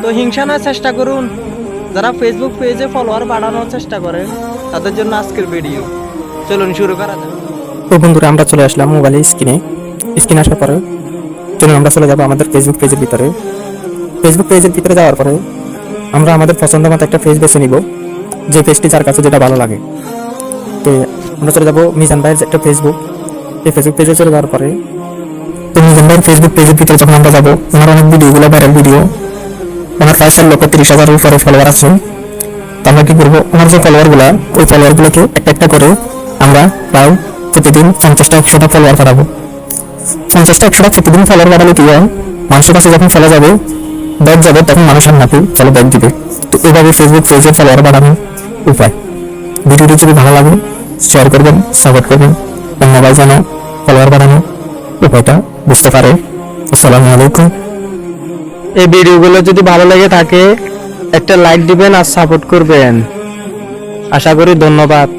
তো হিংসা না চেষ্টা করুন। যারা ফেসবুক পেজে ফলোয়ার বাড়ানোর চেষ্টা করে তাদের জন্য আজকের ভিডিও। চলুন শুরু করা যাক। তো বন্ধুরা, আমরা চলে আসলাম মোবাইলের স্ক্রিনে আসার পরে চলুন আমরা চলে যাবো আমাদের ফেসবুক পেজের ভিতরে। ফেসবুক পেজের ভিতরে যাওয়ার পরে আমরা আমাদের পছন্দ মতো একটা পেজ বেছে নিব, যে পেজটি যার কাছে যেটা ভালো লাগে। তো আমরা চলে যাবো মিজান ভাইয়ের একটা ফেসবুক। এই ফেসবুক পেজে চলে যাওয়ার পরে তো মিজান ভাইয়ের ফেসবুক পেজের ভিতরে যখন আমরা যাবো, ওনার অনেক ভিডিওগুলো ভাইরাল ভিডিও, ওনার প্রায় 4,30,000 উপরে ফলোয়ার আছে। তো আমরা কি করবো, ওনার যে ফলোয়ারগুলো, ওই ফলোয়ারগুলোকে একটা একটা করে আমরা প্রায় প্রতিদিন 50টা-100টা ফলোয়ার বাড়াবো। 50টা-100টা প্রতিদিন ফলোয়ার বাড়ালে কি হয়, মানুষের কাছে যখন ফলো যাবে, ব্যাগ যাবে, তখন মানুষ আর নাকি ফলো ব্যাগ দিবে। তো এইভাবে ফেসবুক পেজে ফলোয়ার বাড়ানোর উপায়। ভিডিওটি যদি ভালো লাগে শেয়ার করবেন, সাপোর্ট করবেন, অন্যরাই যেন ফলোয়ার বাড়ানোর উপায়টা বুঝতে পারে। আসসালামু আলাইকুম। এই ভিডিওগুলো যদি ভালো লেগে থাকে একটা লাইক দিবেন আর সাপোর্ট করবেন। আশা করি। ধন্যবাদ।